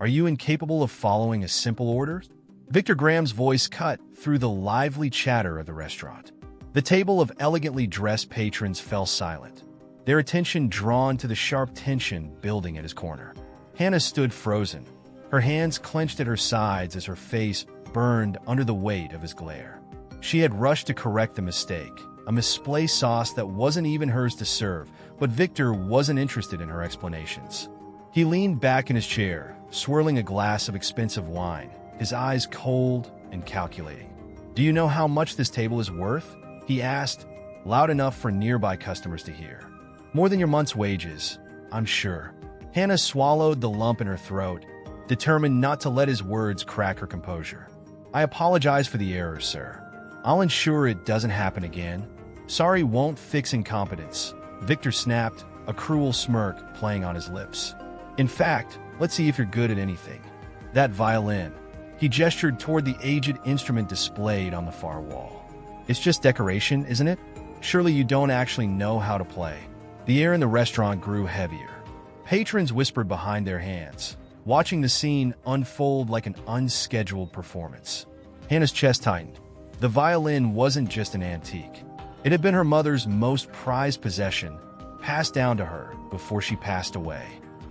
Are you incapable of following a simple order? Victor Graham's voice cut through the lively chatter of the restaurant. The table of elegantly dressed patrons fell silent, their attention drawn to the sharp tension building at his corner. Hannah stood frozen, her hands clenched at her sides as her face burned under the weight of his glare. She had rushed to correct the mistake, a misplaced sauce that wasn't even hers to serve, but Victor wasn't interested in her explanations. He leaned back in his chair, swirling a glass of expensive wine, his eyes cold and calculating. "Do you know how much this table is worth?" he asked, loud enough for nearby customers to hear. "More than your month's wages, I'm sure." Hannah swallowed the lump in her throat, determined not to let his words crack her composure. "I apologize for the error, sir. I'll ensure it doesn't happen again." "Sorry won't fix incompetence," Victor snapped, a cruel smirk playing on his lips. "In fact, let's see if you're good at anything. That violin." He gestured toward the aged instrument displayed on the far wall. "It's just decoration, isn't it? Surely you don't actually know how to play." The air in the restaurant grew heavier. Patrons whispered behind their hands, watching the scene unfold like an unscheduled performance. Hannah's chest tightened. The violin wasn't just an antique. It had been her mother's most prized possession, passed down to her before she passed away.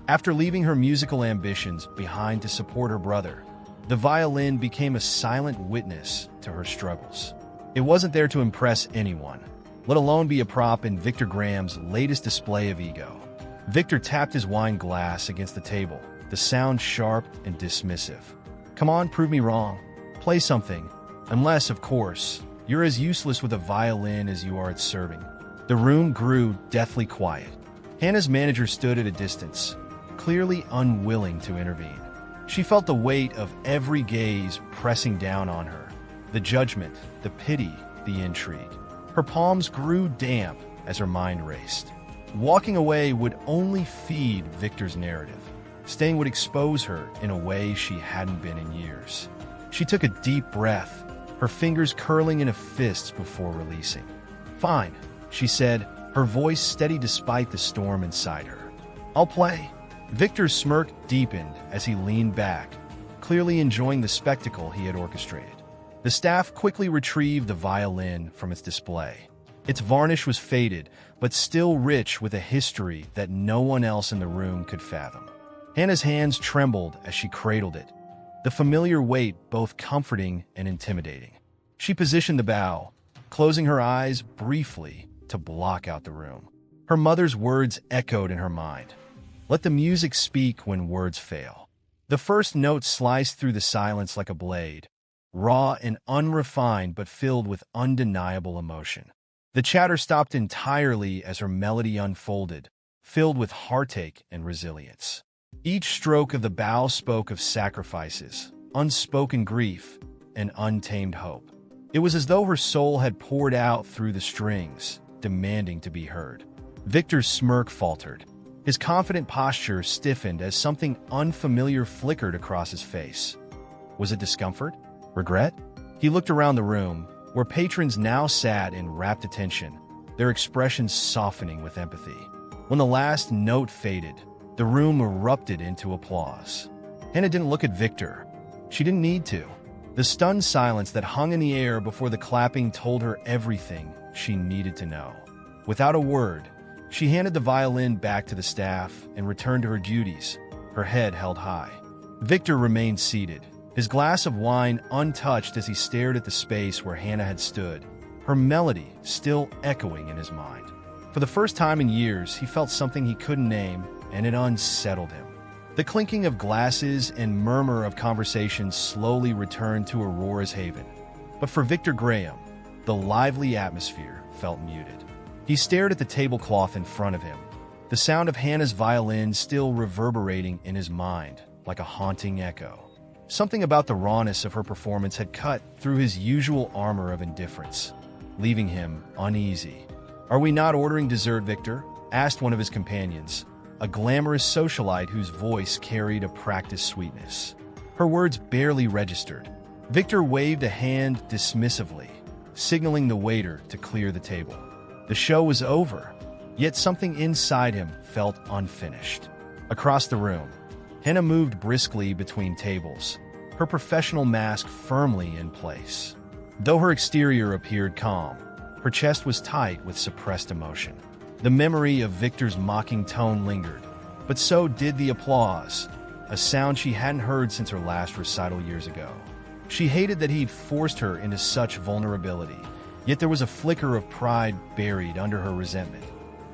After leaving her musical ambitions behind to support her brother, the violin became a silent witness to her struggles. It wasn't there to impress anyone, let alone be a prop in Victor Graham's latest display of ego. Victor tapped his wine glass against the table, the sound sharp and dismissive. "Come on, prove me wrong. Play something. Unless, of course, you're as useless with a violin as you are at serving." The room grew deathly quiet. Hannah's manager stood at a distance, clearly unwilling to intervene. She felt the weight of every gaze pressing down on her. The judgment, the pity, the intrigue. Her palms grew damp as her mind raced. Walking away would only feed Victor's narrative. Staying would expose her in a way she hadn't been in years. She took a deep breath, her fingers curling into fists before releasing. "Fine," she said, her voice steady despite the storm inside her. "I'll play." Victor's smirk deepened as he leaned back, clearly enjoying the spectacle he had orchestrated. The staff quickly retrieved the violin from its display. Its varnish was faded, but still rich with a history that no one else in the room could fathom. Hannah's hands trembled as she cradled it, the familiar weight both comforting and intimidating. She positioned the bow, closing her eyes briefly to block out the room. Her mother's words echoed in her mind. "Let the music speak when words fail." The first note sliced through the silence like a blade, raw and unrefined but filled with undeniable emotion. The chatter stopped entirely as her melody unfolded, filled with heartache and resilience. Each stroke of the bow spoke of sacrifices, unspoken grief, and untamed hope. It was as though her soul had poured out through the strings, demanding to be heard. Victor's smirk faltered. His confident posture stiffened as something unfamiliar flickered across his face. Was it discomfort? Regret? He looked around the room, where patrons now sat in rapt attention, their expressions softening with empathy. When the last note faded, the room erupted into applause. Hannah didn't look at Victor. She didn't need to. The stunned silence that hung in the air before the clapping told her everything she needed to know. Without a word, she handed the violin back to the staff and returned to her duties, her head held high. Victor remained seated, his glass of wine untouched as he stared at the space where Hannah had stood, her melody still echoing in his mind. For the first time in years, he felt something he couldn't name, and it unsettled him. The clinking of glasses and murmur of conversation slowly returned to Aurora's haven. But for Victor Graham, the lively atmosphere felt muted. He stared at the tablecloth in front of him, the sound of Hannah's violin still reverberating in his mind like a haunting echo. Something about the rawness of her performance had cut through his usual armor of indifference, leaving him uneasy. "Are we not ordering dessert, Victor?" asked one of his companions, a glamorous socialite whose voice carried a practiced sweetness. Her words barely registered. Victor waved a hand dismissively, signaling the waiter to clear the table. The show was over, yet something inside him felt unfinished. Across the room, Hannah moved briskly between tables, her professional mask firmly in place. Though her exterior appeared calm, her chest was tight with suppressed emotion. The memory of Victor's mocking tone lingered, but so did the applause, a sound she hadn't heard since her last recital years ago. She hated that he'd forced her into such vulnerability, yet there was a flicker of pride buried under her resentment.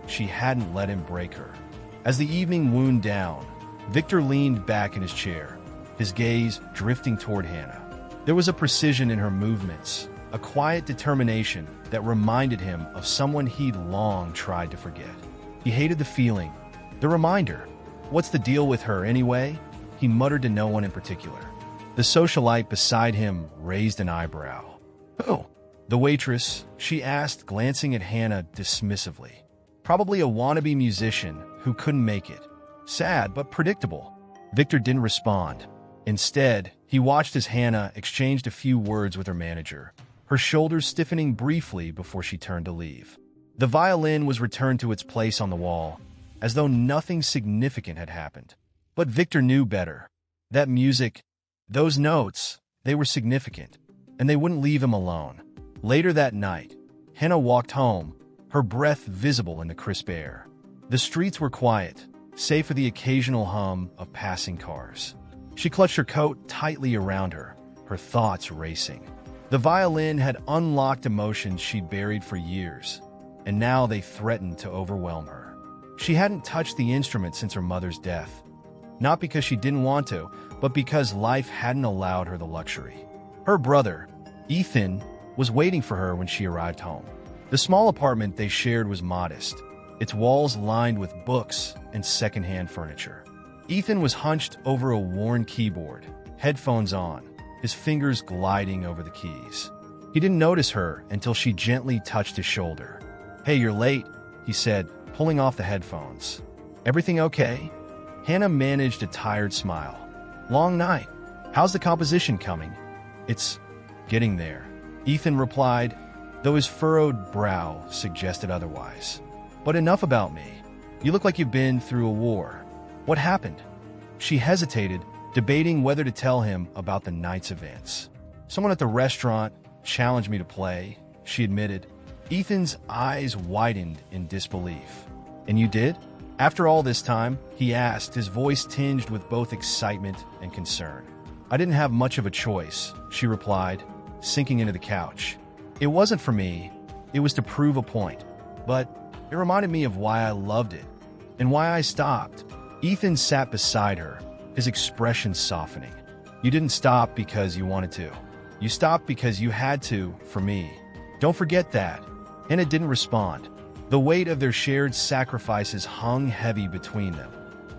She hadn't let him break her. As the evening wound down, Victor leaned back in his chair, his gaze drifting toward Hannah. There was a precision in her movements, a quiet determination that reminded him of someone he'd long tried to forget. He hated the feeling, the reminder. What's the deal with her anyway? He muttered to no one in particular. The socialite beside him raised an eyebrow. "Oh, the waitress," she asked, glancing at Hannah dismissively. "Probably a wannabe musician who couldn't make it. Sad, but predictable." Victor didn't respond. Instead, he watched as Hannah exchanged a few words with her manager, her shoulders stiffening briefly before she turned to leave. The violin was returned to its place on the wall, as though nothing significant had happened. But Victor knew better. That music, those notes, they were significant, and they wouldn't leave him alone. Later that night, Hannah walked home, her breath visible in the crisp air. The streets were quiet, save for the occasional hum of passing cars. She clutched her coat tightly around her, her thoughts racing. The violin had unlocked emotions she'd buried for years, and now they threatened to overwhelm her. She hadn't touched the instrument since her mother's death, not because she didn't want to, but because life hadn't allowed her the luxury. Her brother, Ethan, was waiting for her when she arrived home. The small apartment they shared was modest, its walls lined with books and secondhand furniture. Ethan was hunched over a worn keyboard, headphones on, his fingers gliding over the keys. He didn't notice her until she gently touched his shoulder. "Hey, you're late," he said, pulling off the headphones. "Everything okay?" Hannah managed a tired smile. "Long night. How's the composition coming?" "It's getting there," Ethan replied, though his furrowed brow suggested otherwise. "But enough about me. You look like you've been through a war. What happened?" She hesitated, debating whether to tell him about the night's events. "Someone at the restaurant challenged me to play," she admitted. Ethan's eyes widened in disbelief. "And you did?" "After all this time?" he asked, his voice tinged with both excitement and concern. "I didn't have much of a choice," she replied, sinking into the couch. "It wasn't for me. It was to prove a point. But it reminded me of why I loved it and why I stopped." Ethan sat beside her, his expression softening. "You didn't stop because you wanted to. You stopped because you had to, for me. Don't forget that." Hannah didn't respond. The weight of their shared sacrifices hung heavy between them,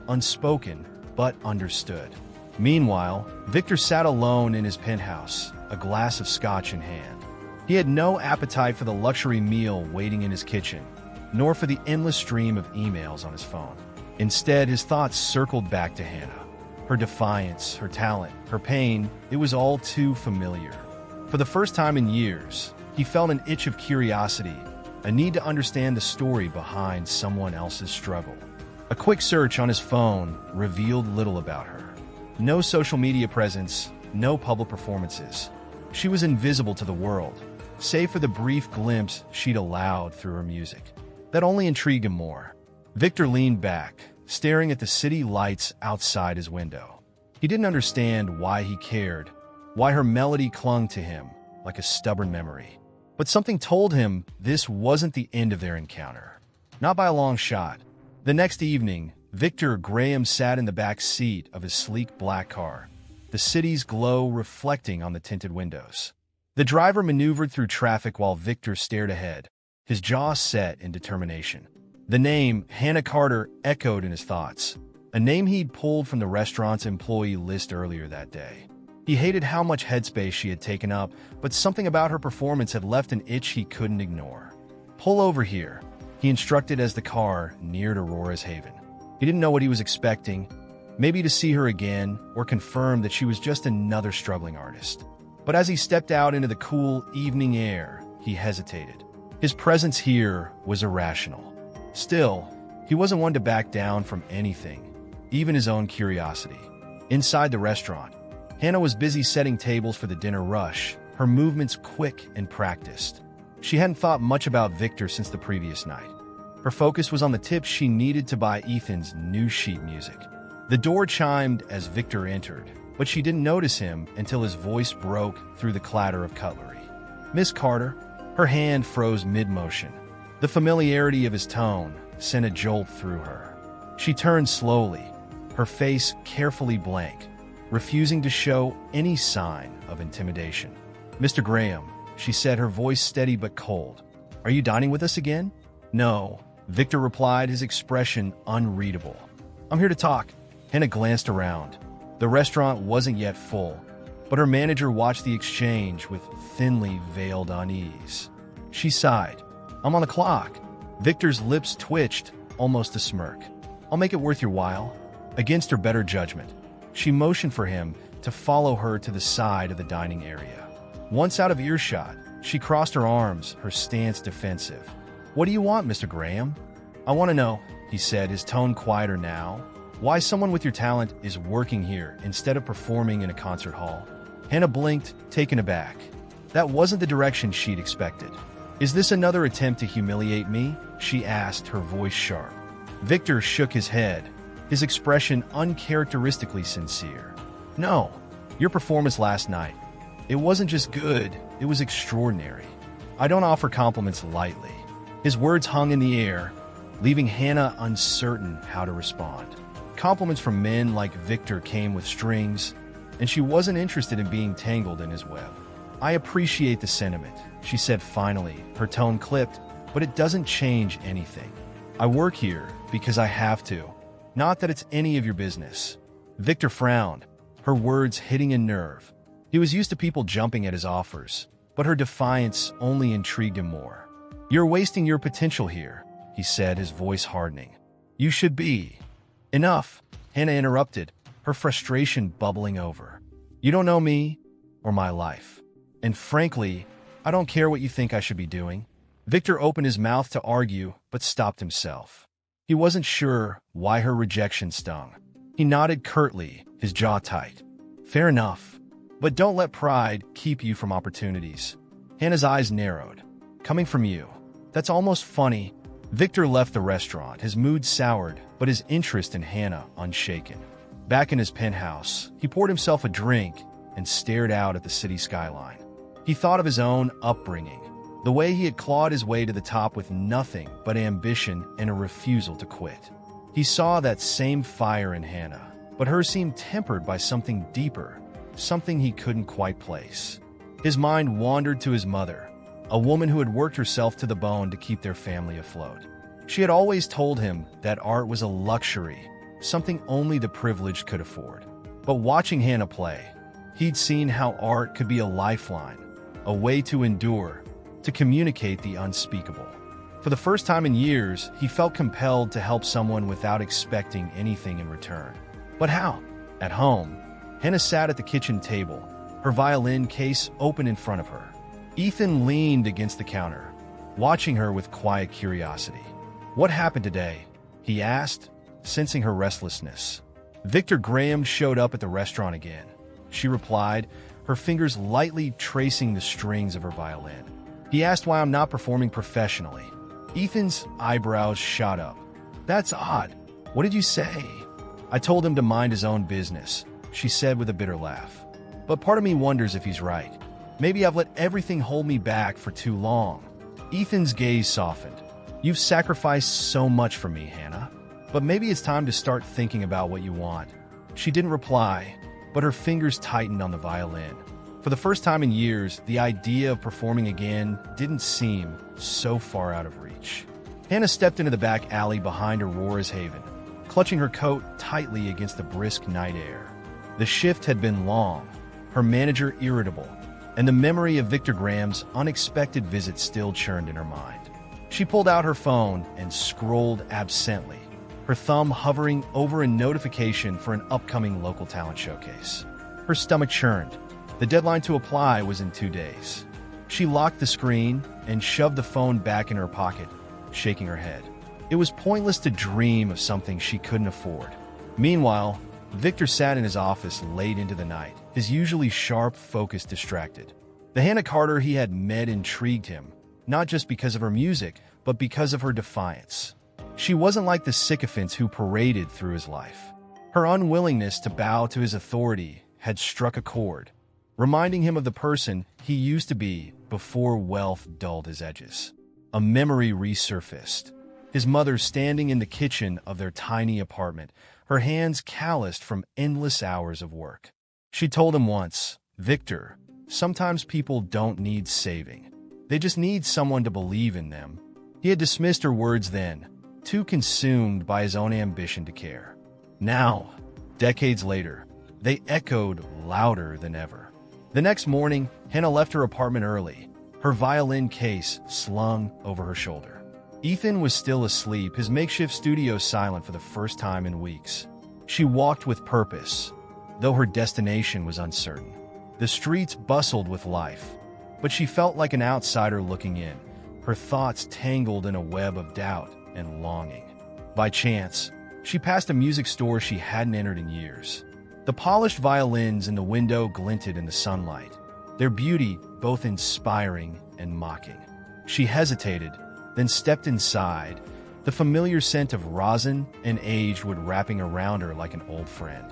unspoken but understood. Meanwhile, Victor sat alone in his penthouse, a glass of scotch in hand. He had no appetite for the luxury meal waiting in his kitchen, nor for the endless stream of emails on his phone. Instead, his thoughts circled back to Hannah. Her defiance, her talent, her pain, it was all too familiar. For the first time in years, he felt an itch of curiosity, a need to understand the story behind someone else's struggle. A quick search on his phone revealed little about her. No social media presence, no public performances. She was invisible to the world, save for the brief glimpse she'd allowed through her music. That only intrigued him more. Victor leaned back, staring at the city lights outside his window. He didn't understand why he cared, why her melody clung to him like a stubborn memory. But something told him this wasn't the end of their encounter. Not by a long shot. The next evening, Victor Graham sat in the back seat of his sleek black car, the city's glow reflecting on the tinted windows. The driver maneuvered through traffic while Victor stared ahead, his jaw set in determination. The name, Hannah Carter, echoed in his thoughts, a name he'd pulled from the restaurant's employee list earlier that day. He hated how much headspace she had taken up, but something about her performance had left an itch he couldn't ignore. "Pull over here," he instructed as the car neared Aurora's Haven. He didn't know what he was expecting, maybe to see her again or confirm that she was just another struggling artist. But as he stepped out into the cool evening air, he hesitated. His presence here was irrational. Still, he wasn't one to back down from anything, even his own curiosity. Inside the restaurant, Hannah was busy setting tables for the dinner rush, her movements quick and practiced. She hadn't thought much about Victor since the previous night. Her focus was on the tips she needed to buy Ethan's new sheet music. The door chimed as Victor entered, but she didn't notice him until his voice broke through the clatter of cutlery. "Miss Carter." Her hand froze mid-motion. The familiarity of his tone sent a jolt through her. She turned slowly, her face carefully blank, refusing to show any sign of intimidation. "Mr. Graham," she said, her voice steady but cold. "Are you dining with us again?" "No," Victor replied, his expression unreadable. "I'm here to talk." Hannah glanced around. The restaurant wasn't yet full, but her manager watched the exchange with thinly veiled unease. She sighed. "I'm on the clock." Victor's lips twitched, almost a smirk. "I'll make it worth your while." Against her better judgment, she motioned for him to follow her to the side of the dining area. Once out of earshot, she crossed her arms, her stance defensive. "What do you want, Mr. Graham?" "I want to know," he said, his tone quieter now, "why someone with your talent is working here instead of performing in a concert hall." Hannah blinked, taken aback. That wasn't the direction she'd expected. "Is this another attempt to humiliate me?" she asked, her voice sharp. Victor shook his head, his expression uncharacteristically sincere. "No, your performance last night. It wasn't just good, it was extraordinary. I don't offer compliments lightly." His words hung in the air, leaving Hannah uncertain how to respond. Compliments from men like Victor came with strings, and she wasn't interested in being tangled in his web. "I appreciate the sentiment," she said finally, her tone clipped, "but it doesn't change anything. I work here because I have to, not that it's any of your business." Victor frowned, her words hitting a nerve. He was used to people jumping at his offers, but her defiance only intrigued him more. "You're wasting your potential here," he said, his voice hardening. "You should be." "Enough," Hannah interrupted, her frustration bubbling over. "You don't know me or my life. And frankly, I don't care what you think I should be doing." Victor opened his mouth to argue, but stopped himself. He wasn't sure why her rejection stung. He nodded curtly, his jaw tight. "Fair enough. But don't let pride keep you from opportunities." Hannah's eyes narrowed. "Coming from you. That's almost funny." Victor left the restaurant, his mood soured, but his interest in Hannah unshaken. Back in his penthouse, he poured himself a drink and stared out at the city skyline. He thought of his own upbringing, the way he had clawed his way to the top with nothing but ambition and a refusal to quit. He saw that same fire in Hannah, but hers seemed tempered by something deeper, something he couldn't quite place. His mind wandered to his mother, a woman who had worked herself to the bone to keep their family afloat. She had always told him that art was a luxury, something only the privileged could afford. But watching Hannah play, he'd seen how art could be a lifeline, a way to endure, to communicate the unspeakable. For the first time in years, he felt compelled to help someone without expecting anything in return. But how? At home, Hannah sat at the kitchen table, her violin case open in front of her. Ethan leaned against the counter, watching her with quiet curiosity. "What happened today?" he asked, sensing her restlessness. "Victor Graham showed up at the restaurant again," she replied, her fingers lightly tracing the strings of her violin. "He asked why I'm not performing professionally." Ethan's eyebrows shot up. "That's odd. What did you say?" "I told him to mind his own business," she said with a bitter laugh. "But part of me wonders if he's right. Maybe I've let everything hold me back for too long." Ethan's gaze softened. "You've sacrificed so much for me, Hannah. But maybe it's time to start thinking about what you want." She didn't reply, but her fingers tightened on the violin. For the first time in years, the idea of performing again didn't seem so far out of reach. Hannah stepped into the back alley behind Aurora's Haven, clutching her coat tightly against the brisk night air. The shift had been long, her manager irritable, and the memory of Victor Graham's unexpected visit still churned in her mind. She pulled out her phone and scrolled absently, her thumb hovering over a notification for an upcoming local talent showcase. Her stomach churned. The deadline to apply was in 2 days. She locked the screen and shoved the phone back in her pocket, shaking her head. It was pointless to dream of something she couldn't afford. Meanwhile, Victor sat in his office late into the night, his usually sharp focus distracted. The Hannah Carter he had met intrigued him, not just because of her music, but because of her defiance. She wasn't like the sycophants who paraded through his life. Her unwillingness to bow to his authority had struck a chord, reminding him of the person he used to be before wealth dulled his edges. A memory resurfaced. His mother standing in the kitchen of their tiny apartment, her hands calloused from endless hours of work. She told him once, "Victor, sometimes people don't need saving. They just need someone to believe in them." He had dismissed her words then, too consumed by his own ambition to care. Now, decades later, they echoed louder than ever. The next morning, Hannah left her apartment early, her violin case slung over her shoulder. Ethan was still asleep, his makeshift studio silent for the first time in weeks. She walked with purpose, though her destination was uncertain. The streets bustled with life, but she felt like an outsider looking in, her thoughts tangled in a web of doubt and longing. By chance, she passed a music store she hadn't entered in years. The polished violins in the window glinted in the sunlight, their beauty both inspiring and mocking. She hesitated, then stepped inside, the familiar scent of rosin and aged wood wrapping around her like an old friend.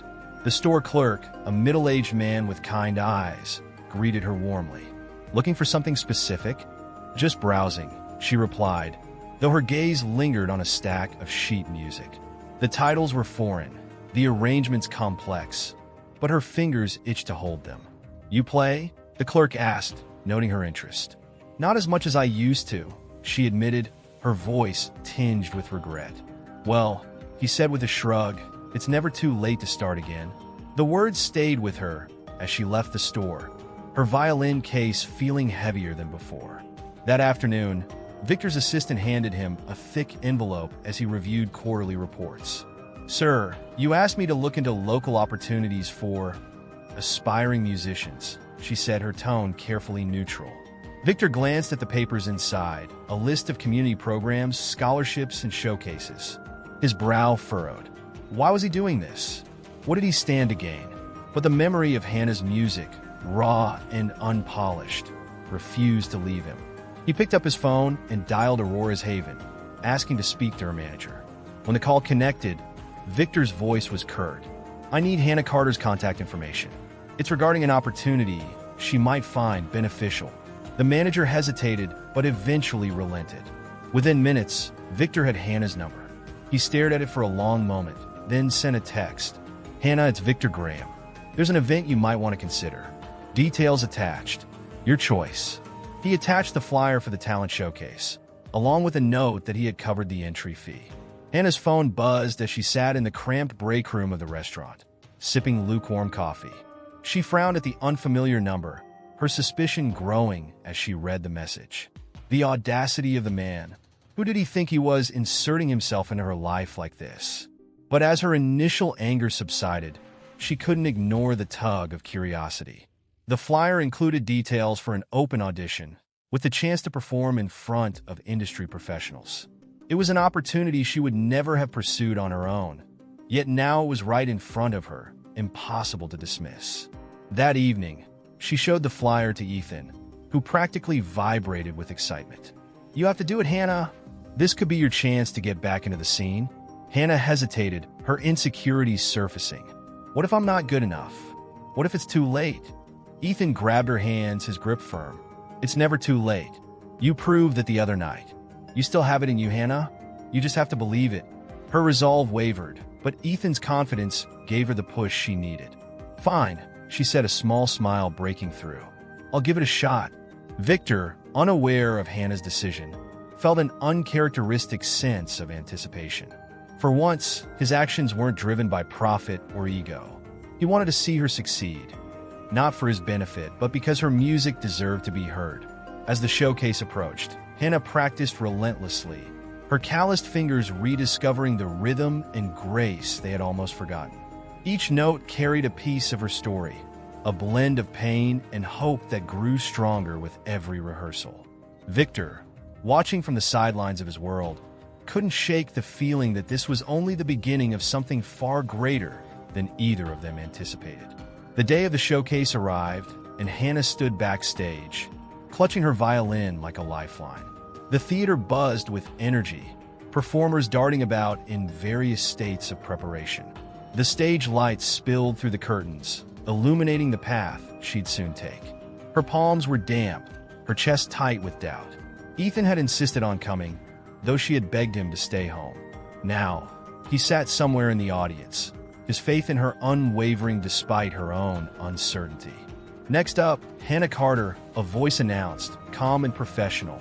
The store clerk, a middle-aged man with kind eyes, greeted her warmly. "Looking for something specific?" "Just browsing," she replied, though her gaze lingered on a stack of sheet music. The titles were foreign, the arrangements complex, but her fingers itched to hold them. "You play?" the clerk asked, noting her interest. "Not as much as I used to," she admitted, her voice tinged with regret. "Well," he said with a shrug, "it's never too late to start again." The words stayed with her as she left the store, her violin case feeling heavier than before. That afternoon, Victor's assistant handed him a thick envelope as he reviewed quarterly reports. "Sir, you asked me to look into local opportunities for aspiring musicians," she said, her tone carefully neutral. Victor glanced at the papers inside, a list of community programs, scholarships, and showcases. His brow furrowed. Why was he doing this? What did he stand to gain? But the memory of Hannah's music, raw and unpolished, refused to leave him. He picked up his phone and dialed Aurora's Haven, asking to speak to her manager. When the call connected, Victor's voice was curt. "I need Hannah Carter's contact information. It's regarding an opportunity she might find beneficial." The manager hesitated, but eventually relented. Within minutes, Victor had Hannah's number. He stared at it for a long moment, then sent a text. "Hannah, it's Victor Graham. There's an event you might want to consider. Details attached. Your choice." He attached the flyer for the talent showcase, along with a note that he had covered the entry fee. Hannah's phone buzzed as she sat in the cramped break room of the restaurant, sipping lukewarm coffee. She frowned at the unfamiliar number, her suspicion growing as she read the message. The audacity of the man. Who did he think he was, inserting himself into her life like this? But as her initial anger subsided, she couldn't ignore the tug of curiosity. The flyer included details for an open audition, with the chance to perform in front of industry professionals. It was an opportunity she would never have pursued on her own, yet now it was right in front of her, impossible to dismiss. That evening, she showed the flyer to Ethan, who practically vibrated with excitement. "You have to do it, Hannah. This could be your chance to get back into the scene." Hannah hesitated, her insecurities surfacing. "What if I'm not good enough? What if it's too late?" Ethan grabbed her hands, his grip firm. "It's never too late. You proved that the other night. You still have it in you, Hannah. You just have to believe it." Her resolve wavered, but Ethan's confidence gave her the push she needed. "Fine," she said, a small smile breaking through. "I'll give it a shot." Victor, unaware of Hannah's decision, felt an uncharacteristic sense of anticipation. For once, his actions weren't driven by profit or ego. He wanted to see her succeed, not for his benefit, but because her music deserved to be heard. As the showcase approached, Hannah practiced relentlessly, her calloused fingers rediscovering the rhythm and grace they had almost forgotten. Each note carried a piece of her story, a blend of pain and hope that grew stronger with every rehearsal. Victor, watching from the sidelines of his world, couldn't shake the feeling that this was only the beginning of something far greater than either of them anticipated. The day of the showcase arrived, and Hannah stood backstage, clutching her violin like a lifeline. The theater buzzed with energy, performers darting about in various states of preparation. The stage lights spilled through the curtains, illuminating the path she'd soon take. Her palms were damp, her chest tight with doubt. Ethan had insisted on coming, though she had begged him to stay home. Now, he sat somewhere in the audience, his faith in her unwavering despite her own uncertainty. Next up, Hannah Carter, a voice announced, calm and professional,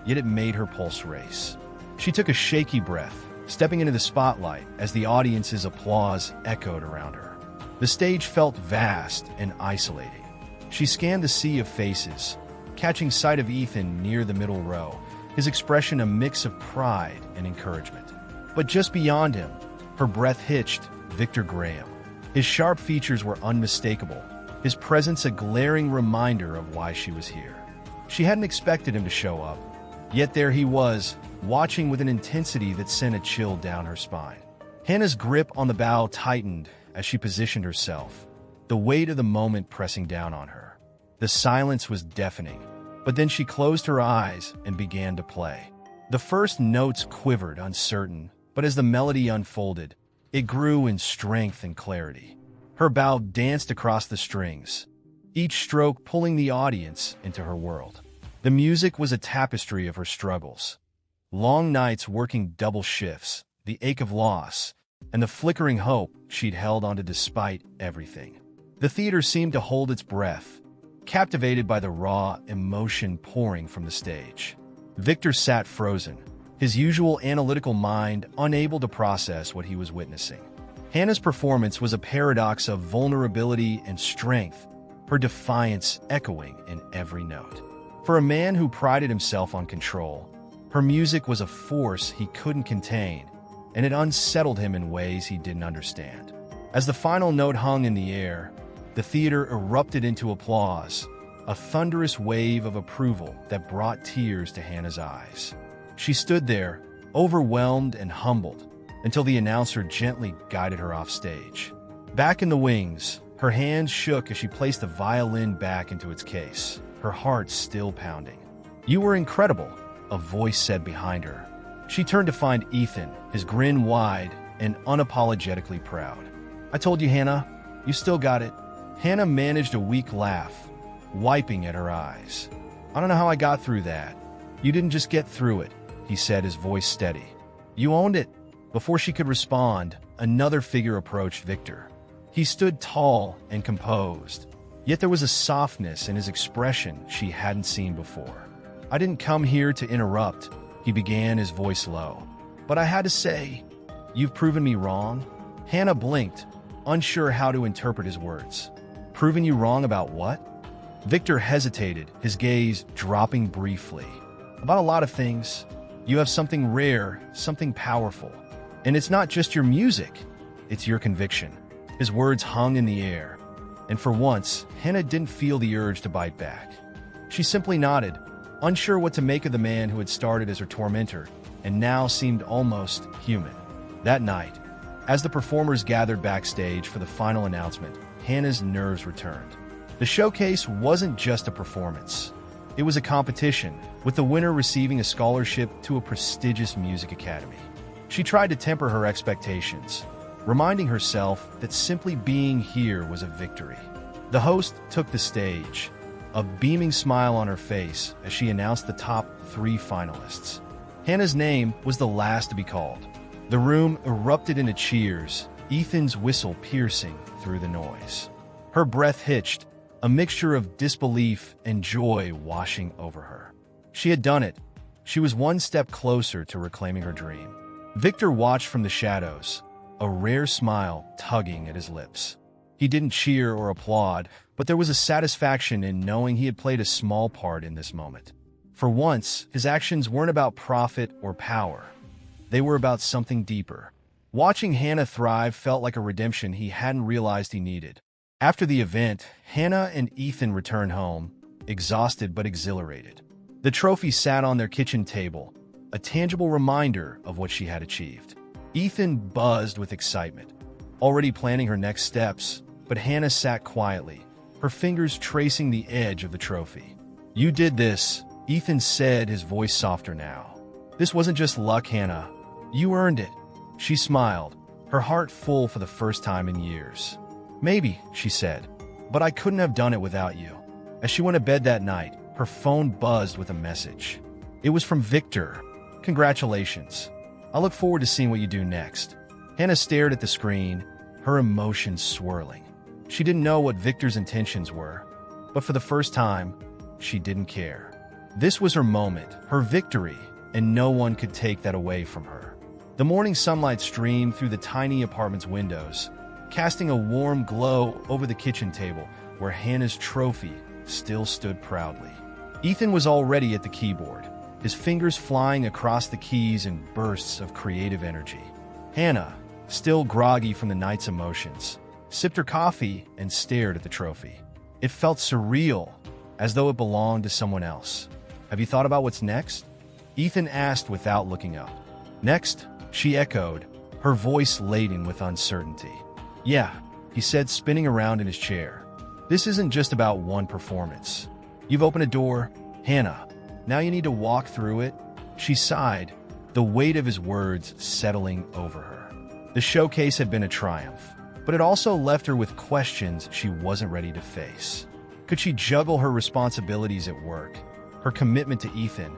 yet it made her pulse race. She took a shaky breath, stepping into the spotlight as the audience's applause echoed around her. The stage felt vast and isolating. She scanned the sea of faces, catching sight of Ethan near the middle row, his expression a mix of pride and encouragement. But just beyond him, her breath hitched, Victor Graham. His sharp features were unmistakable, his presence a glaring reminder of why she was here. She hadn't expected him to show up, yet there he was, watching with an intensity that sent a chill down her spine. Hannah's grip on the bow tightened as she positioned herself, the weight of the moment pressing down on her. The silence was deafening, but then she closed her eyes and began to play. The first notes quivered, uncertain, but as the melody unfolded, it grew in strength and clarity. Her bow danced across the strings, each stroke pulling the audience into her world. The music was a tapestry of her struggles. Long nights working double shifts, the ache of loss, and the flickering hope she'd held onto despite everything. The theater seemed to hold its breath, captivated by the raw emotion pouring from the stage. Victor sat frozen, his usual analytical mind unable to process what he was witnessing. Hannah's performance was a paradox of vulnerability and strength, her defiance echoing in every note. For a man who prided himself on control, her music was a force he couldn't contain, and it unsettled him in ways he didn't understand. As the final note hung in the air, the theater erupted into applause, a thunderous wave of approval that brought tears to Hannah's eyes. She stood there, overwhelmed and humbled, until the announcer gently guided her off stage. Back in the wings, her hands shook as she placed the violin back into its case, her heart still pounding. "You were incredible," a voice said behind her. She turned to find Ethan, his grin wide and unapologetically proud. "I told you, Hannah, you still got it." Hannah managed a weak laugh, wiping at her eyes. "I don't know how I got through that." "You didn't just get through it," he said, his voice steady. "You owned it." Before she could respond, another figure approached Victor. He stood tall and composed, yet there was a softness in his expression she hadn't seen before. "I didn't come here to interrupt," he began, his voice low. "But I had to say, you've proven me wrong." Hannah blinked, unsure how to interpret his words. "Proven you wrong about what?" Victor hesitated, his gaze dropping briefly. "About a lot of things. You have something rare, something powerful. And it's not just your music, it's your conviction." His words hung in the air, and for once, Hannah didn't feel the urge to bite back. She simply nodded, unsure what to make of the man who had started as her tormentor and now seemed almost human. That night, as the performers gathered backstage for the final announcement, Hannah's nerves returned. The showcase wasn't just a performance. It was a competition, with the winner receiving a scholarship to a prestigious music academy. She tried to temper her expectations, reminding herself that simply being here was a victory. The host took the stage, a beaming smile on her face as she announced the top 3 finalists. Hannah's name was the last to be called. The room erupted into cheers, Ethan's whistle piercing through the noise. Her breath hitched, a mixture of disbelief and joy washing over her. She had done it. She was one step closer to reclaiming her dream. Victor watched from the shadows, a rare smile tugging at his lips. He didn't cheer or applaud, but there was a satisfaction in knowing he had played a small part in this moment. For once, his actions weren't about profit or power. They were about something deeper. Watching Hannah thrive felt like a redemption he hadn't realized he needed. After the event, Hannah and Ethan returned home, exhausted but exhilarated. The trophy sat on their kitchen table, a tangible reminder of what she had achieved. Ethan buzzed with excitement, already planning her next steps, but Hannah sat quietly, her fingers tracing the edge of the trophy. "You did this," Ethan said, his voice softer now. "This wasn't just luck, Hannah. You earned it." She smiled, her heart full for the first time in years. "Maybe," she said, "but I couldn't have done it without you." As she went to bed that night, her phone buzzed with a message. It was from Victor. "Congratulations. I look forward to seeing what you do next." Hannah stared at the screen, her emotions swirling. She didn't know what Victor's intentions were, but for the first time, she didn't care. This was her moment, her victory, and no one could take that away from her. The morning sunlight streamed through the tiny apartment's windows, casting a warm glow over the kitchen table where Hannah's trophy still stood proudly. Ethan was already at the keyboard, his fingers flying across the keys in bursts of creative energy. Hannah, still groggy from the night's emotions, sipped her coffee and stared at the trophy. It felt surreal, as though it belonged to someone else. "Have you thought about what's next?" Ethan asked without looking up. "Next?" she echoed, her voice laden with uncertainty. "Yeah," he said, spinning around in his chair. "This isn't just about one performance. You've opened a door, Hannah. Now you need to walk through it." She sighed, the weight of his words settling over her. The showcase had been a triumph, but it also left her with questions she wasn't ready to face. Could she juggle her responsibilities at work, her commitment to Ethan,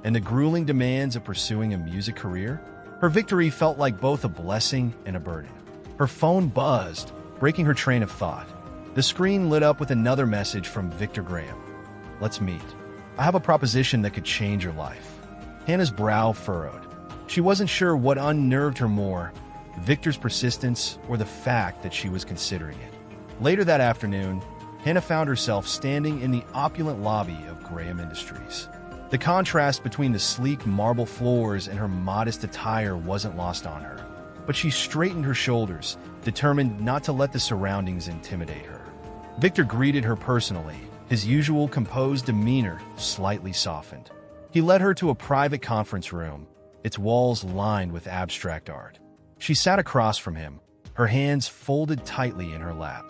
and the grueling demands of pursuing a music career? Her victory felt like both a blessing and a burden. Her phone buzzed, breaking her train of thought. The screen lit up with another message from Victor Graham. "Let's meet. I have a proposition that could change your life." Hannah's brow furrowed. She wasn't sure what unnerved her more, Victor's persistence or the fact that she was considering it. Later that afternoon, Hannah found herself standing in the opulent lobby of Graham Industries. The contrast between the sleek marble floors and her modest attire wasn't lost on her, but she straightened her shoulders, determined not to let the surroundings intimidate her. Victor greeted her personally, his usual composed demeanor slightly softened. He led her to a private conference room, its walls lined with abstract art. She sat across from him, her hands folded tightly in her lap.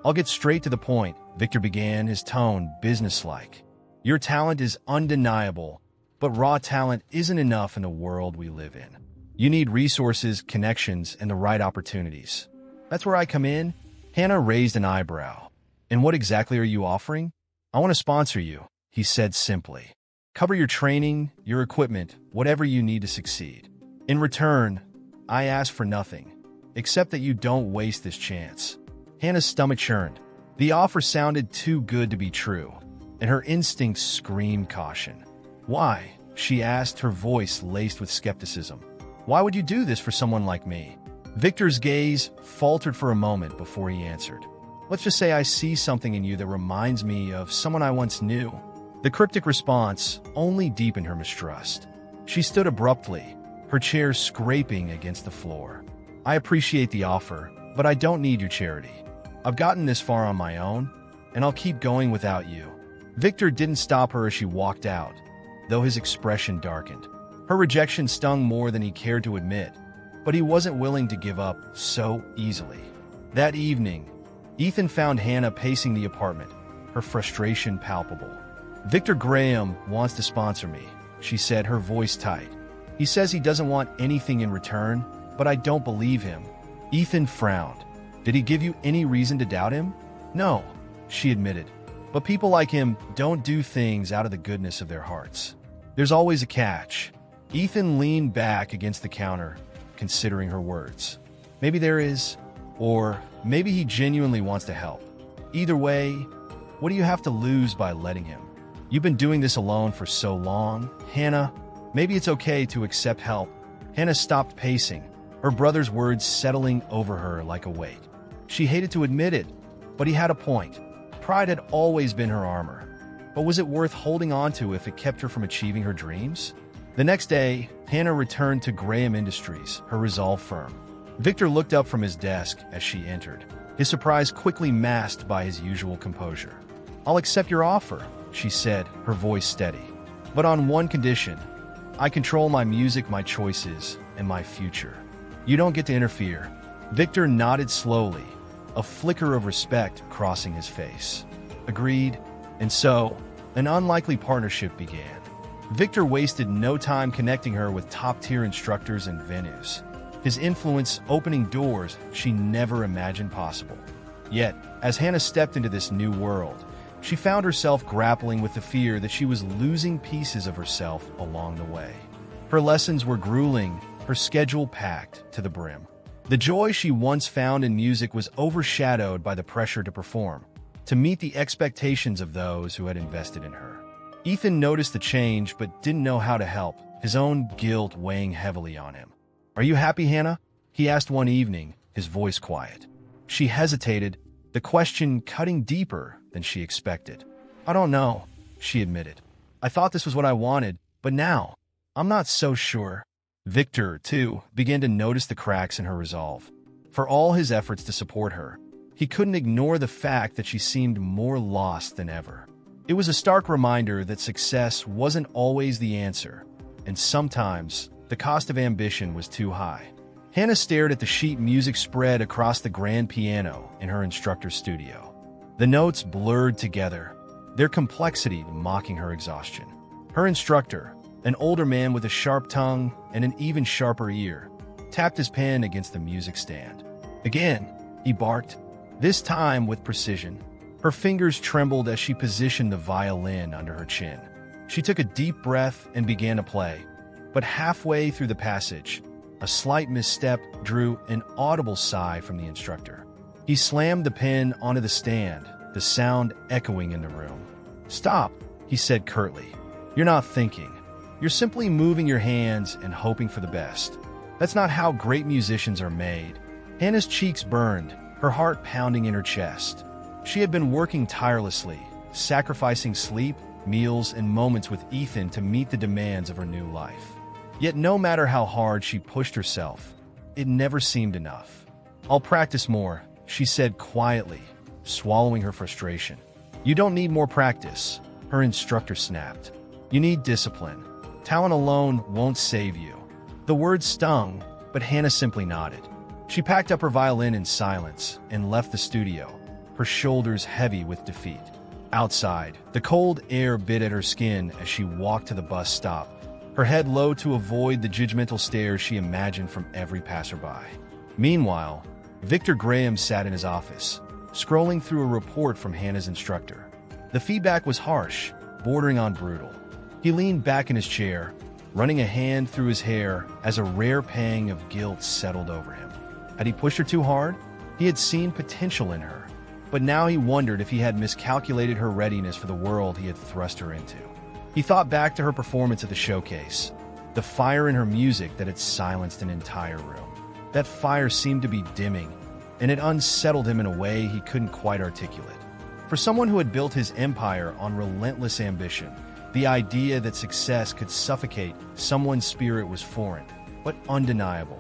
"I'll get straight to the point," Victor began, his tone businesslike. "Your talent is undeniable, but raw talent isn't enough in the world we live in. You need resources, connections, and the right opportunities. That's where I come in." Hannah raised an eyebrow. "And what exactly are you offering?" "I want to sponsor you," he said simply. "Cover your training, your equipment, whatever you need to succeed. In return, I ask for nothing, except that you don't waste this chance." Hannah's stomach churned. The offer sounded too good to be true, and her instincts screamed caution. "Why?" she asked, her voice laced with skepticism. "Why would you do this for someone like me?" Victor's gaze faltered for a moment before he answered. "Let's just say I see something in you that reminds me of someone I once knew." The cryptic response only deepened her mistrust. She stood abruptly, her chair scraping against the floor. "I appreciate the offer, but I don't need your charity. I've gotten this far on my own, and I'll keep going without you." Victor didn't stop her as she walked out, though his expression darkened. Her rejection stung more than he cared to admit, but he wasn't willing to give up so easily. That evening, Ethan found Hannah pacing the apartment, her frustration palpable. "Victor Graham wants to sponsor me," she said, her voice tight. "He says he doesn't want anything in return, but I don't believe him." Ethan frowned. "Did he give you any reason to doubt him?" "No," she admitted. "But people like him don't do things out of the goodness of their hearts. There's always a catch." Ethan leaned back against the counter, considering her words. Maybe there is, or maybe he genuinely wants to help. Either way, what do you have to lose by letting him? You've been doing this alone for so long, Hannah. Maybe it's okay to accept help. Hannah stopped pacing, her brother's words settling over her like a weight. She hated to admit it, but he had a point. Pride had always been her armor. But was it worth holding on to if it kept her from achieving her dreams? The next day, Hannah returned to Graham Industries, her resolve firm. Victor looked up from his desk as she entered, his surprise quickly masked by his usual composure. "I'll accept your offer," she said, her voice steady. "But on one condition. I control my music, my choices, and my future. You don't get to interfere." Victor nodded slowly, a flicker of respect crossing his face. "Agreed." And so, an unlikely partnership began. Victor wasted no time connecting her with top-tier instructors and venues, his influence opening doors she never imagined possible. Yet, as Hannah stepped into this new world, she found herself grappling with the fear that she was losing pieces of herself along the way. Her lessons were grueling, her schedule packed to the brim. The joy she once found in music was overshadowed by the pressure to perform, to meet the expectations of those who had invested in her. Ethan noticed the change but didn't know how to help, his own guilt weighing heavily on him. "Are you happy, Hannah?" he asked one evening, his voice quiet. She hesitated, the question cutting deeper than she expected. "I don't know," she admitted. "I thought this was what I wanted, but now, I'm not so sure." Victor, too, began to notice the cracks in her resolve. For all his efforts to support her, he couldn't ignore the fact that she seemed more lost than ever. It was a stark reminder that success wasn't always the answer, and sometimes the cost of ambition was too high. Hannah stared at the sheet music spread across the grand piano in her instructor's studio. The notes blurred together, their complexity mocking her exhaustion. Her instructor, an older man with a sharp tongue and an even sharper ear, tapped his pen against the music stand. "Again," he barked, this time with precision. Her fingers trembled as she positioned the violin under her chin. She took a deep breath and began to play, but halfway through the passage, a slight misstep drew an audible sigh from the instructor. He slammed the pen onto the stand, the sound echoing in the room. "Stop," he said curtly. "You're not thinking. You're simply moving your hands and hoping for the best. That's not how great musicians are made." Hannah's cheeks burned, her heart pounding in her chest. She had been working tirelessly, sacrificing sleep, meals, and moments with Ethan to meet the demands of her new life. Yet no matter how hard she pushed herself, it never seemed enough. "I'll practice more," she said quietly, swallowing her frustration. "You don't need more practice," her instructor snapped. "You need discipline. Talent alone won't save you." The words stung, but Hannah simply nodded. She packed up her violin in silence and left the studio, her shoulders heavy with defeat. Outside, the cold air bit at her skin as she walked to the bus stop, her head low to avoid the judgmental stares she imagined from every passerby. Meanwhile, Victor Graham sat in his office, scrolling through a report from Hannah's instructor. The feedback was harsh, bordering on brutal. He leaned back in his chair, running a hand through his hair as a rare pang of guilt settled over him. Had he pushed her too hard? He had seen potential in her, but now he wondered if he had miscalculated her readiness for the world he had thrust her into. He thought back to her performance at the showcase, the fire in her music that had silenced an entire room. That fire seemed to be dimming, and it unsettled him in a way he couldn't quite articulate. For someone who had built his empire on relentless ambition, the idea that success could suffocate someone's spirit was foreign, but undeniable.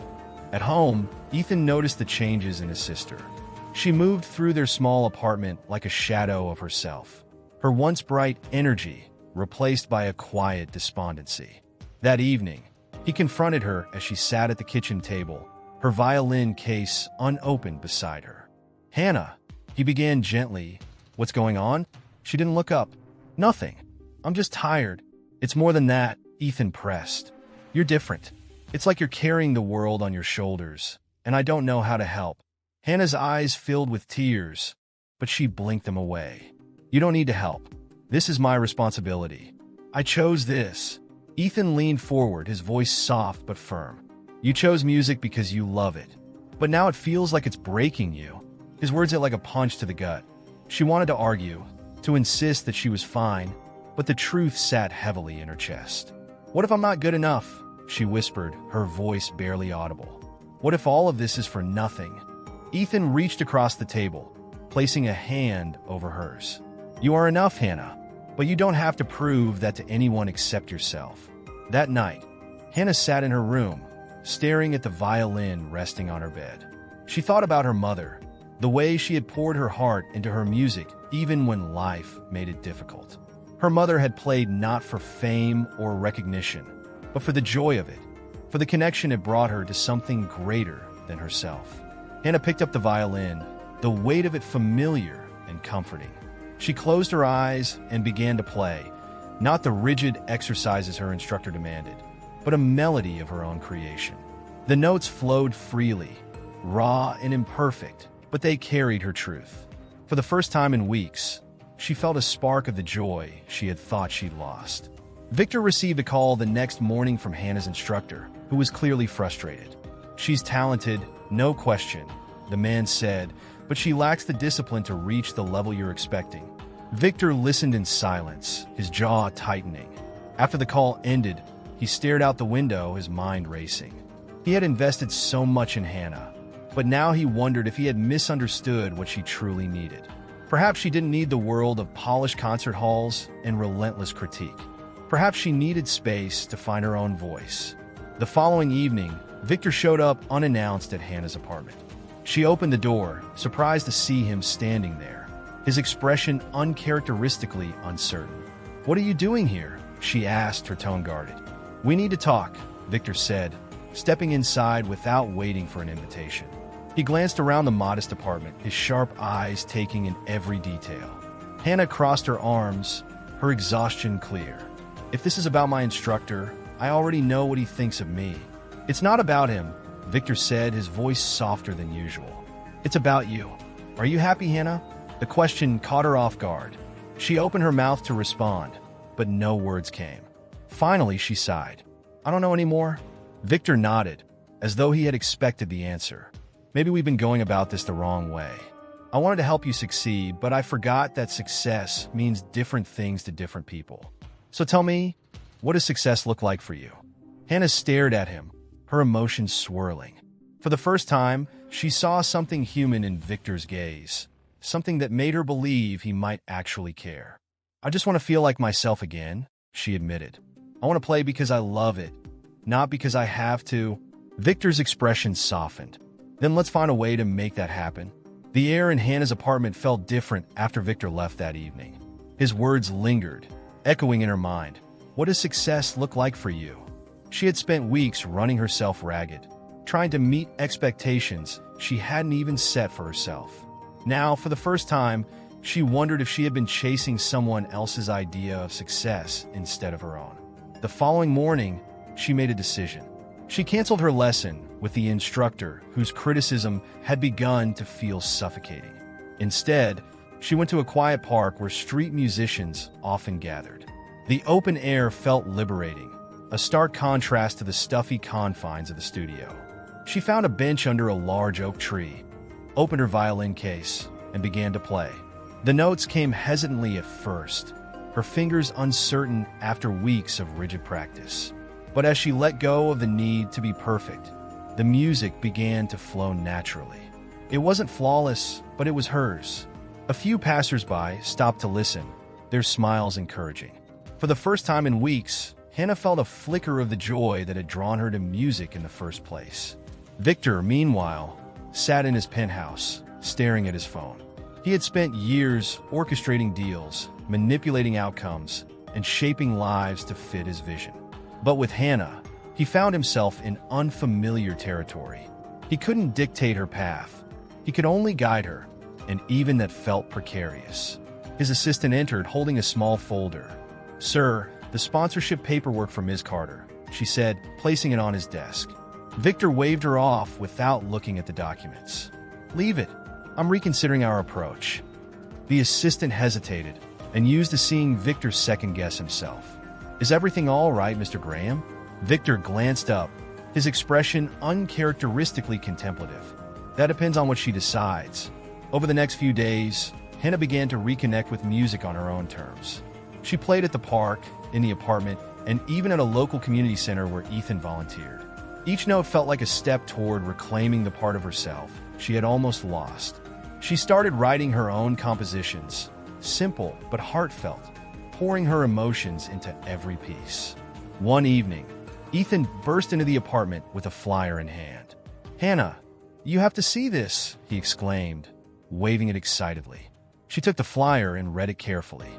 At home, Ethan noticed the changes in his sister. She moved through their small apartment like a shadow of herself, her once bright energy replaced by a quiet despondency. That evening, he confronted her as she sat at the kitchen table, her violin case unopened beside her. "Hannah," he began gently. "What's going on?" She didn't look up. "Nothing. I'm just tired." "It's more than that," Ethan pressed. "You're different. It's like you're carrying the world on your shoulders, and I don't know how to help." Hannah's eyes filled with tears, but she blinked them away. "You don't need to help. This is my responsibility. I chose this." Ethan leaned forward, his voice soft but firm. "You chose music because you love it, but now it feels like it's breaking you." His words hit like a punch to the gut. She wanted to argue, to insist that she was fine, but the truth sat heavily in her chest. "What if I'm not good enough?" she whispered, her voice barely audible. "What if all of this is for nothing?" Ethan reached across the table, placing a hand over hers. "You are enough, Hannah, but you don't have to prove that to anyone except yourself." That night, Hannah sat in her room, staring at the violin resting on her bed. She thought about her mother, the way she had poured her heart into her music even when life made it difficult. Her mother had played not for fame or recognition, but for the joy of it, for the connection it brought her to something greater than herself. Hannah picked up the violin, the weight of it familiar and comforting. She closed her eyes and began to play, not the rigid exercises her instructor demanded, but a melody of her own creation. The notes flowed freely, raw and imperfect, but they carried her truth. For the first time in weeks, she felt a spark of the joy she had thought she'd lost. Victor received a call the next morning from Hannah's instructor, who was clearly frustrated. "She's talented, no question," the man said, "but she lacks the discipline to reach the level you're expecting." Victor listened in silence, his jaw tightening. After the call ended, he stared out the window, his mind racing. He had invested so much in Hannah, but now he wondered if he had misunderstood what she truly needed. Perhaps she didn't need the world of polished concert halls and relentless critique. Perhaps she needed space to find her own voice. The following evening, Victor showed up unannounced at Hannah's apartment. She opened the door, surprised to see him standing there, his expression uncharacteristically uncertain. "What are you doing here?" she asked, her tone guarded. "We need to talk," Victor said, stepping inside without waiting for an invitation. He glanced around the modest apartment, his sharp eyes taking in every detail. Hannah crossed her arms, her exhaustion clear. "If this is about my instructor, I already know what he thinks of me." "It's not about him," Victor said, his voice softer than usual. "It's about you. Are you happy, Hannah?" The question caught her off guard. She opened her mouth to respond, but no words came. Finally, she sighed. "I don't know anymore." Victor nodded, as though he had expected the answer. "Maybe we've been going about this the wrong way. I wanted to help you succeed, but I forgot that success means different things to different people. So tell me, what does success look like for you?" Hannah stared at him, her emotions swirling. For the first time, she saw something human in Victor's gaze, something that made her believe he might actually care. "I just want to feel like myself again," she admitted. "I want to play because I love it, not because I have to." Victor's expression softened. "Then let's find a way to make that happen." The air in Hannah's apartment felt different after Victor left that evening. His words lingered, echoing in her mind. "What does success look like for you?" She had spent weeks running herself ragged, trying to meet expectations she hadn't even set for herself. Now, for the first time, she wondered if she had been chasing someone else's idea of success instead of her own. The following morning, she made a decision. She canceled her lesson with the instructor whose criticism had begun to feel suffocating. Instead, she went to a quiet park where street musicians often gathered. The open air felt liberating, a stark contrast to the stuffy confines of the studio. She found a bench under a large oak tree, opened her violin case, and began to play. The notes came hesitantly at first, her fingers uncertain after weeks of rigid practice. But as she let go of the need to be perfect, the music began to flow naturally. It wasn't flawless, but it was hers. A few passers-by stopped to listen, their smiles encouraging. For the first time in weeks, Hannah felt a flicker of the joy that had drawn her to music in the first place. Victor, meanwhile, sat in his penthouse, staring at his phone. He had spent years orchestrating deals, manipulating outcomes, and shaping lives to fit his vision. But with Hannah, he found himself in unfamiliar territory. He couldn't dictate her path. He could only guide her, and even that felt precarious. His assistant entered holding a small folder. "Sir, the sponsorship paperwork for Ms. Carter," she said, placing it on his desk. Victor waved her off without looking at the documents. "Leave it. I'm reconsidering our approach." The assistant hesitated and used to seeing Victor second-guess himself. "Is everything all right, Mr. Graham?" Victor glanced up, his expression uncharacteristically contemplative. "That depends on what she decides." Over the next few days, Hannah began to reconnect with music on her own terms. She played at the park, in the apartment, and even at a local community center where Ethan volunteered. Each note felt like a step toward reclaiming the part of herself she had almost lost. She started writing her own compositions, simple but heartfelt, pouring her emotions into every piece. One evening, Ethan burst into the apartment with a flyer in hand. "Hannah, you have to see this," he exclaimed, waving it excitedly. She took the flyer and read it carefully.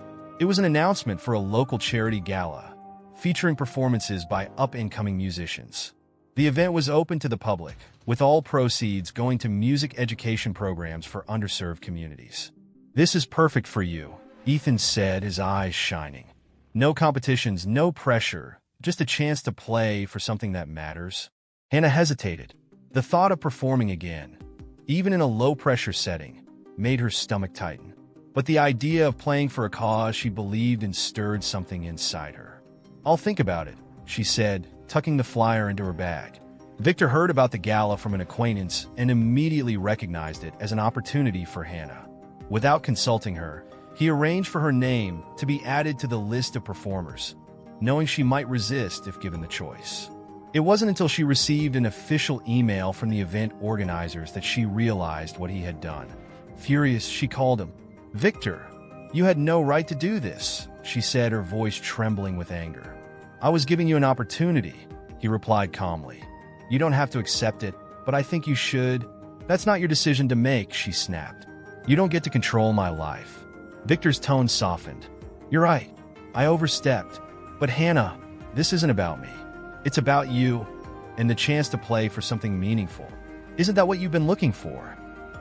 It was an announcement for a local charity gala, featuring performances by up-and-coming musicians. The event was open to the public, with all proceeds going to music education programs for underserved communities. "This is perfect for you," Ethan said, his eyes shining. "No competitions, no pressure, just a chance to play for something that matters." Hannah hesitated. The thought of performing again, even in a low-pressure setting, made her stomach tighten. But the idea of playing for a cause she believed in stirred something inside her. "I'll think about it," she said, tucking the flyer into her bag. Victor heard about the gala from an acquaintance and immediately recognized it as an opportunity for Hannah. Without consulting her, he arranged for her name to be added to the list of performers, knowing she might resist if given the choice. It wasn't until she received an official email from the event organizers that she realized what he had done. Furious, she called him. "Victor, you had no right to do this," she said, her voice trembling with anger. "I was giving you an opportunity," he replied calmly. "You don't have to accept it, but I think you should." "That's not your decision to make," she snapped. "You don't get to control my life." Victor's tone softened. "You're right. I overstepped. But Hannah, this isn't about me. It's about you and the chance to play for something meaningful. Isn't that what you've been looking for?"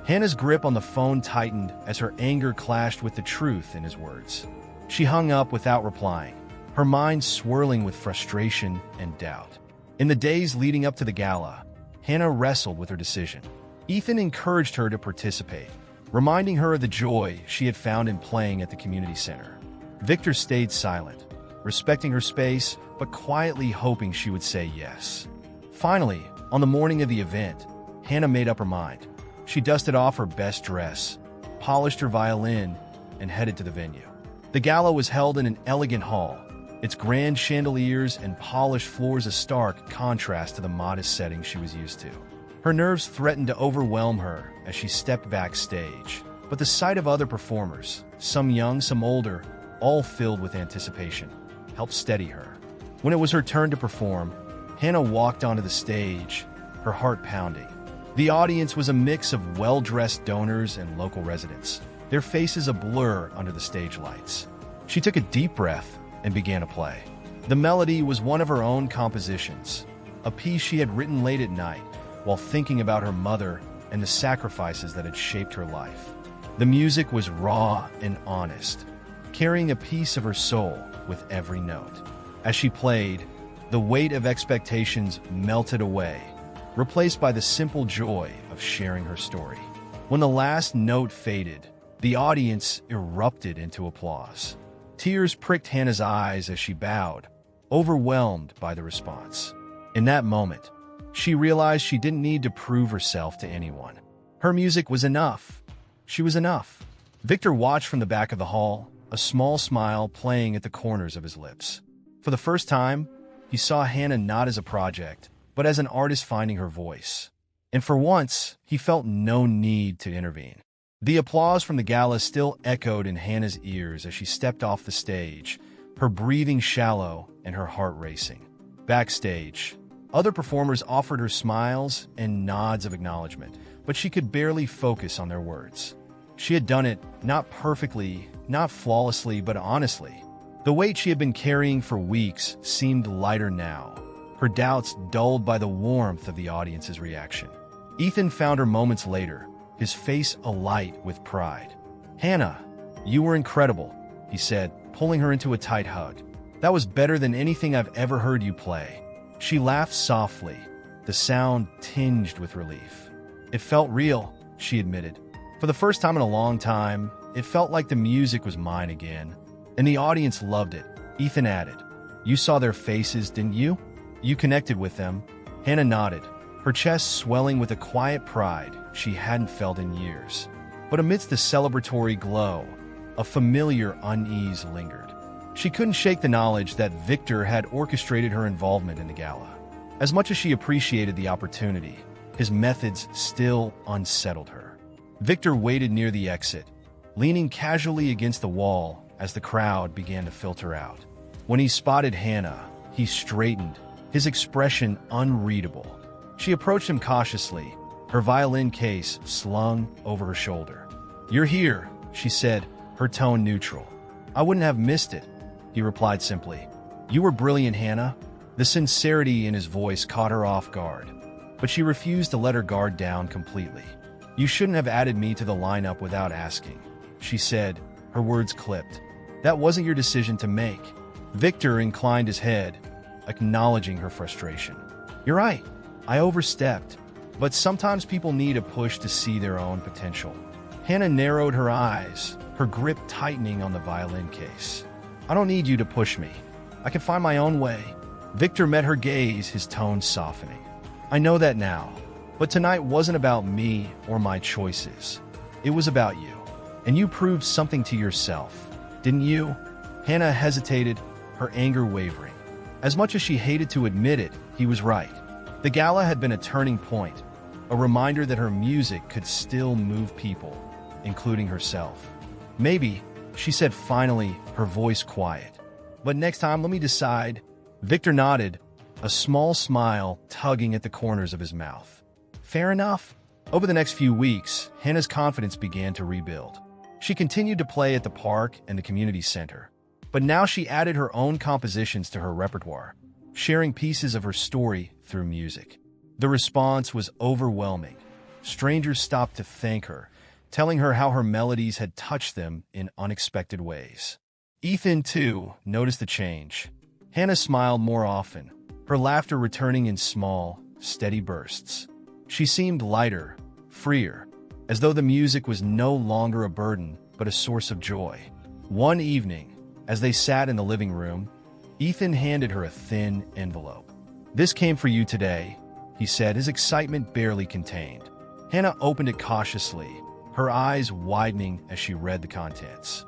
Hannah's grip on the phone tightened as her anger clashed with the truth in his words. She hung up without replying, her mind swirling with frustration and doubt. In the days leading up to the gala, Hannah wrestled with her decision. Ethan encouraged her to participate, reminding her of the joy she had found in playing at the community center. Victor stayed silent, respecting her space, but quietly hoping she would say yes. Finally, on the morning of the event, Hannah made up her mind. She dusted off her best dress, polished her violin, and headed to the venue. The gala was held in an elegant hall, its grand chandeliers and polished floors a stark contrast to the modest setting she was used to. Her nerves threatened to overwhelm her as she stepped backstage, but the sight of other performers, some young, some older, all filled with anticipation, helped steady her. When it was her turn to perform, Hannah walked onto the stage, her heart pounding. The audience was a mix of well-dressed donors and local residents, their faces a blur under the stage lights. She took a deep breath and began to play. The melody was one of her own compositions, a piece she had written late at night while thinking about her mother and the sacrifices that had shaped her life. The music was raw and honest, carrying a piece of her soul with every note. As she played, the weight of expectations melted away, replaced by the simple joy of sharing her story. When the last note faded, the audience erupted into applause. Tears pricked Hannah's eyes as she bowed, overwhelmed by the response. In that moment, she realized she didn't need to prove herself to anyone. Her music was enough. She was enough. Victor watched from the back of the hall, a small smile playing at the corners of his lips. For the first time, he saw Hannah not as a project, but as an artist finding her voice. And for once, he felt no need to intervene. The applause from the gala still echoed in Hannah's ears as she stepped off the stage, her breathing shallow and her heart racing. Backstage, other performers offered her smiles and nods of acknowledgement, but she could barely focus on their words. She had done it, not perfectly, not flawlessly, but honestly. The weight she had been carrying for weeks seemed lighter now, her doubts dulled by the warmth of the audience's reaction. Ethan found her moments later, his face alight with pride. "Hannah, you were incredible," he said, pulling her into a tight hug. "That was better than anything I've ever heard you play." She laughed softly, the sound tinged with relief. "It felt real," she admitted. "For the first time in a long time, it felt like the music was mine again." "And the audience loved it," Ethan added. "You saw their faces, didn't you? You connected with them." Hannah nodded, her chest swelling with a quiet pride she hadn't felt in years. But amidst the celebratory glow, a familiar unease lingered. She couldn't shake the knowledge that Victor had orchestrated her involvement in the gala. As much as she appreciated the opportunity, his methods still unsettled her. Victor waited near the exit, leaning casually against the wall as the crowd began to filter out. When he spotted Hannah, he straightened, his expression unreadable. She approached him cautiously, her violin case slung over her shoulder. "You're here," she said, her tone neutral. "I wouldn't have missed it," he replied simply. "You were brilliant, Hannah." The sincerity in his voice caught her off guard, but she refused to let her guard down completely. "You shouldn't have added me to the lineup without asking," she said, her words clipped. "That wasn't your decision to make." Victor inclined his head, acknowledging her frustration. "You're right, I overstepped, but sometimes people need a push to see their own potential." Hannah narrowed her eyes, her grip tightening on the violin case. "I don't need you to push me. I can find my own way." Victor met her gaze, his tone softening. "I know that now, but tonight wasn't about me or my choices. It was about you, and you proved something to yourself, didn't you?" Hannah hesitated, her anger wavering. As much as she hated to admit it, he was right. The gala had been a turning point, a reminder that her music could still move people, including herself. "Maybe," she said finally, her voice quiet. "But next time, let me decide." Victor nodded, a small smile tugging at the corners of his mouth. "Fair enough." Over the next few weeks, Hannah's confidence began to rebuild. She continued to play at the park and the community center, but now she added her own compositions to her repertoire, sharing pieces of her story through music. The response was overwhelming. Strangers stopped to thank her, telling her how her melodies had touched them in unexpected ways. Ethan, too, noticed the change. Hannah smiled more often, her laughter returning in small, steady bursts. She seemed lighter, freer, as though the music was no longer a burden, but a source of joy. One evening, as they sat in the living room, Ethan handed her a thin envelope. "This came for you today," he said, his excitement barely contained. Hannah opened it cautiously, her eyes widening as she read the contents.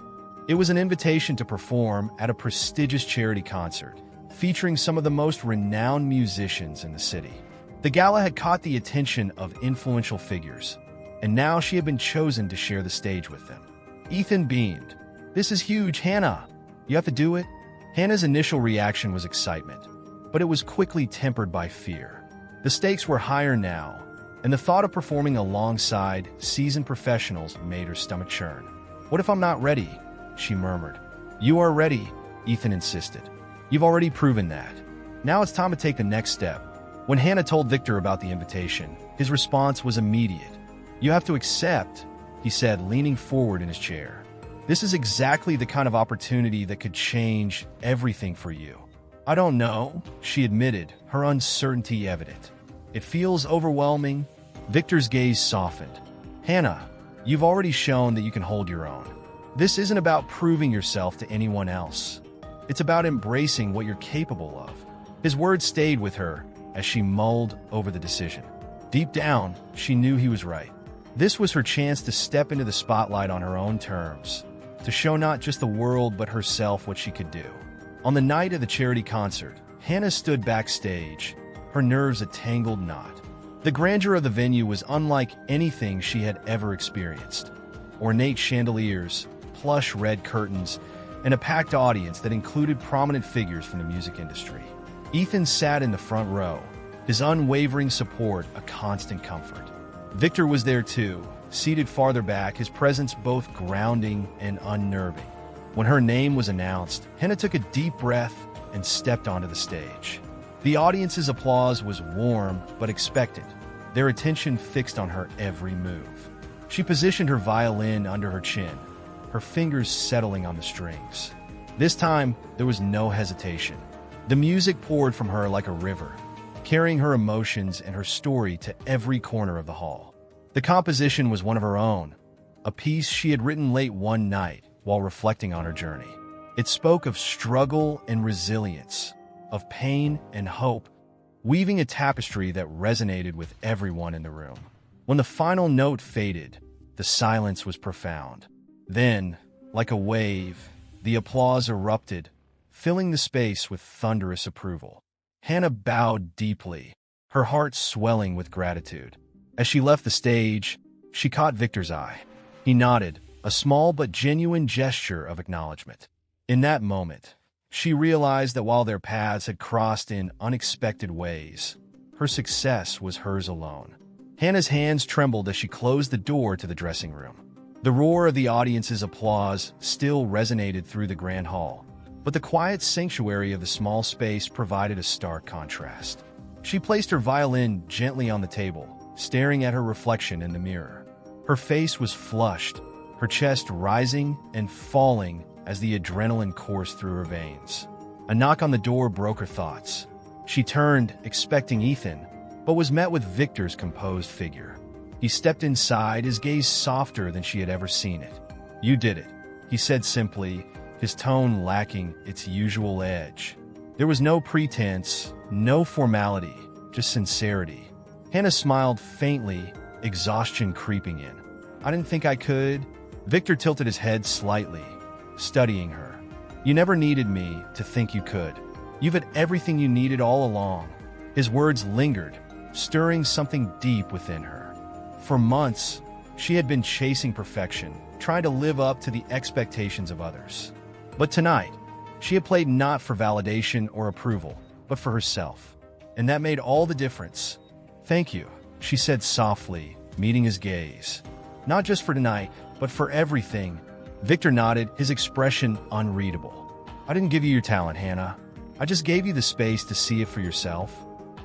It was an invitation to perform at a prestigious charity concert, featuring some of the most renowned musicians in the city. The gala had caught the attention of influential figures, and now she had been chosen to share the stage with them. Ethan beamed. "This is huge, Hannah. You have to do it." Hannah's initial reaction was excitement, but it was quickly tempered by fear. The stakes were higher now, and the thought of performing alongside seasoned professionals made her stomach churn. "What if I'm not ready?" she murmured. "You are ready," Ethan insisted. "You've already proven that. Now it's time to take the next step." When Hannah told Victor about the invitation, his response was immediate. "You have to accept," he said, leaning forward in his chair. "This is exactly the kind of opportunity that could change everything for you." "I don't know," she admitted, her uncertainty evident. "It feels overwhelming." Victor's gaze softened. "Hannah, you've already shown that you can hold your own. This isn't about proving yourself to anyone else. It's about embracing what you're capable of." His words stayed with her as she mulled over the decision. Deep down, she knew he was right. This was her chance to step into the spotlight on her own terms, to show not just the world but herself what she could do. On the night of the charity concert, Hannah stood backstage, her nerves a tangled knot. The grandeur of the venue was unlike anything she had ever experienced. Ornate chandeliers, plush red curtains, and a packed audience that included prominent figures from the music industry. Ethan sat in the front row, his unwavering support a constant comfort. Victor was there too, seated farther back, his presence both grounding and unnerving. When her name was announced, Hannah took a deep breath and stepped onto the stage. The audience's applause was warm but expectant, their attention fixed on her every move. She positioned her violin under her chin, her fingers settling on the strings. This time, there was no hesitation. The music poured from her like a river, carrying her emotions and her story to every corner of the hall. The composition was one of her own, a piece she had written late one night while reflecting on her journey. It spoke of struggle and resilience, of pain and hope, weaving a tapestry that resonated with everyone in the room. When the final note faded, the silence was profound. Then, like a wave, the applause erupted, filling the space with thunderous approval. Hannah bowed deeply, her heart swelling with gratitude. As she left the stage, she caught Victor's eye. He nodded, a small but genuine gesture of acknowledgement. In that moment, she realized that while their paths had crossed in unexpected ways, her success was hers alone. Hannah's hands trembled as she closed the door to the dressing room. The roar of the audience's applause still resonated through the grand hall, but the quiet sanctuary of the small space provided a stark contrast. She placed her violin gently on the table, staring at her reflection in the mirror. Her face was flushed, her chest rising and falling as the adrenaline coursed through her veins. A knock on the door broke her thoughts. She turned, expecting Ethan, but was met with Victor's composed figure. He stepped inside, his gaze softer than she had ever seen it. "You did it," he said simply, his tone lacking its usual edge. There was no pretense, no formality, just sincerity. Hannah smiled faintly, exhaustion creeping in. "I didn't think I could." Victor tilted his head slightly, studying her. "You never needed me to think you could. You've had everything you needed all along." His words lingered, stirring something deep within her. For months, she had been chasing perfection, trying to live up to the expectations of others. But tonight, she had played not for validation or approval, but for herself. And that made all the difference. "Thank you," she said softly, meeting his gaze. "Not just for tonight, but for everything." Victor nodded, his expression unreadable. "I didn't give you your talent, Hannah. I just gave you the space to see it for yourself."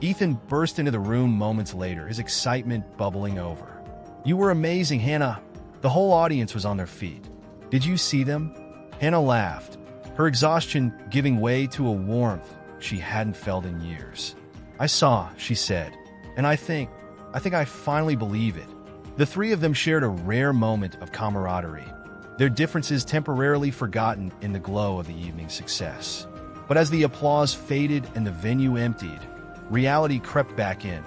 Ethan burst into the room moments later, his excitement bubbling over. "You were amazing, Hannah." The whole audience was on their feet. "Did you see them?" Hannah laughed, her exhaustion giving way to a warmth she hadn't felt in years. "I saw," she said, "and I think I finally believe it." The three of them shared a rare moment of camaraderie, their differences temporarily forgotten in the glow of the evening's success. But as the applause faded and the venue emptied, reality crept back in,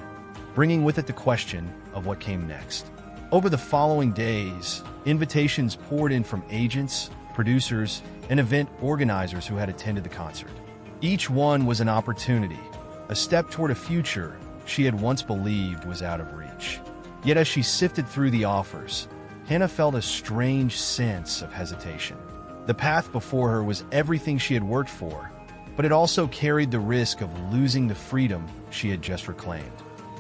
bringing with it the question of what came next. Over the following days, invitations poured in from agents, producers, and event organizers who had attended the concert. Each one was an opportunity, a step toward a future she had once believed was out of reach. Yet as she sifted through the offers, Hannah felt a strange sense of hesitation. The path before her was everything she had worked for, but it also carried the risk of losing the freedom she had just reclaimed.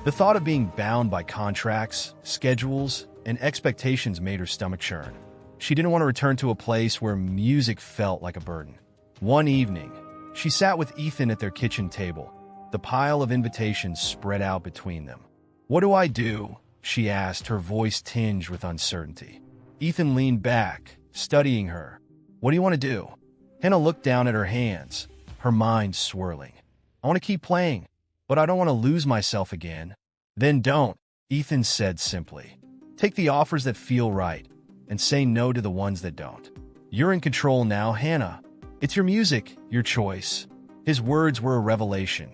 The thought of being bound by contracts, schedules, and expectations made her stomach churn. She didn't want to return to a place where music felt like a burden. One evening, she sat with Ethan at their kitchen table, the pile of invitations spread out between them. "What do I do?" she asked, her voice tinged with uncertainty. Ethan leaned back, studying her. "What do you want to do?" Hannah looked down at her hands, her mind swirling. "I want to keep playing, but I don't want to lose myself again." "Then don't," Ethan said simply. "Take the offers that feel right, and say no to the ones that don't. You're in control now, Hannah. It's your music, your choice." His words were a revelation.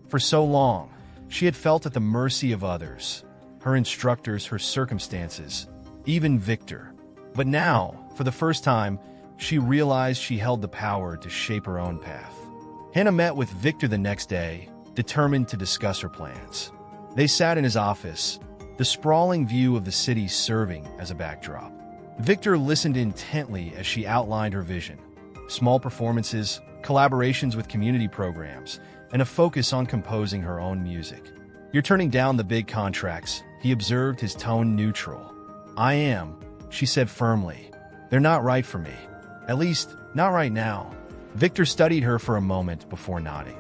For so long, she had felt at the mercy of others, her instructors, her circumstances, even Victor. But now, for the first time, she realized she held the power to shape her own path. Hannah met with Victor the next day, determined to discuss her plans. They sat in his office, the sprawling view of the city serving as a backdrop. Victor listened intently as she outlined her vision: small performances, collaborations with community programs, and a focus on composing her own music. "You're turning down the big contracts," he observed, his tone neutral. "I am," she said firmly. "They're not right for me. At least, not right now." Victor studied her for a moment before nodding.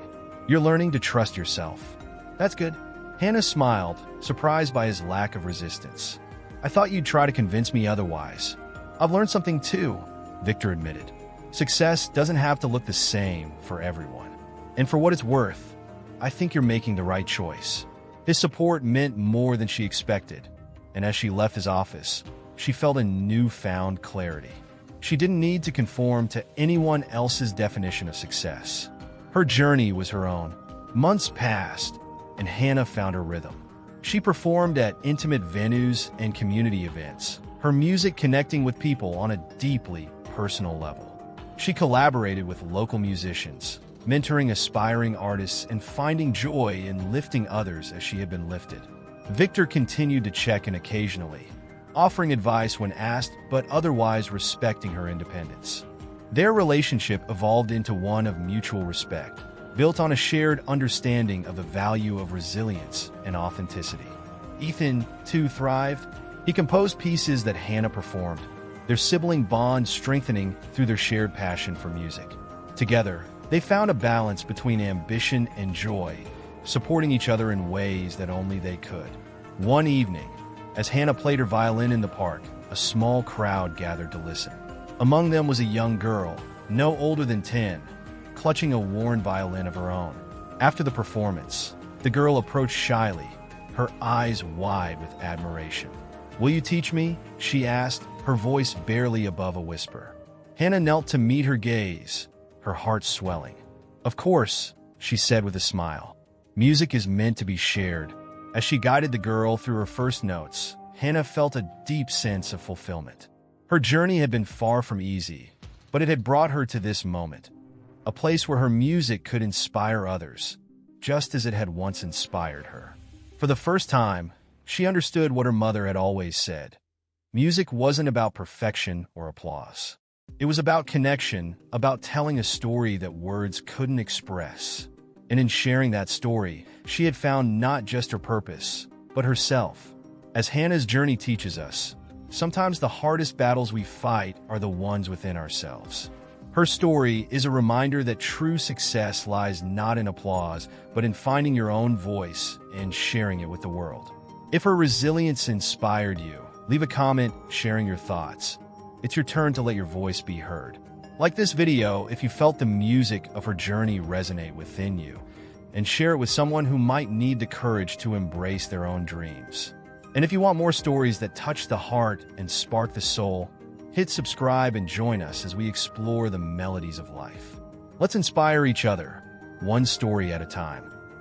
"You're learning to trust yourself. That's good." Hannah smiled, surprised by his lack of resistance. "I thought you'd try to convince me otherwise." "I've learned something too," Victor admitted. "Success doesn't have to look the same for everyone. And for what it's worth, I think you're making the right choice." His support meant more than she expected, and as she left his office, she felt a newfound clarity. She didn't need to conform to anyone else's definition of success. Her journey was her own. Months passed, and Hannah found her rhythm. She performed at intimate venues and community events, her music connecting with people on a deeply personal level. She collaborated with local musicians, mentoring aspiring artists and finding joy in lifting others as she had been lifted. Victor continued to check in occasionally, offering advice when asked, but otherwise respecting her independence. Their relationship evolved into one of mutual respect, built on a shared understanding of the value of resilience and authenticity. Ethan, too, thrived. He composed pieces that Hannah performed, their sibling bond strengthening through their shared passion for music. Together, they found a balance between ambition and joy, supporting each other in ways that only they could. One evening, as Hannah played her violin in the park, a small crowd gathered to listen. Among them was a young girl, no older than 10, clutching a worn violin of her own. After the performance, the girl approached shyly, her eyes wide with admiration. "Will you teach me?" she asked, her voice barely above a whisper. Hannah knelt to meet her gaze, her heart swelling. "Of course," she said with a smile. Music is meant to be shared. As she guided the girl through her first notes, Hannah felt a deep sense of fulfillment. Her journey had been far from easy, but it had brought her to this moment, a place where her music could inspire others, just as it had once inspired her. For the first time, she understood what her mother had always said. Music wasn't about perfection or applause. It was about connection, about telling a story that words couldn't express. And in sharing that story, she had found not just her purpose, but herself. As Hannah's journey teaches us, sometimes the hardest battles we fight are the ones within ourselves. Her story is a reminder that true success lies not in applause, but in finding your own voice and sharing it with the world. If her resilience inspired you, leave a comment sharing your thoughts. It's your turn to let your voice be heard. Like this video if you felt the music of her journey resonate within you, and share it with someone who might need the courage to embrace their own dreams. And if you want more stories that touch the heart and spark the soul, hit subscribe and join us as we explore the melodies of life. Let's inspire each other, one story at a time.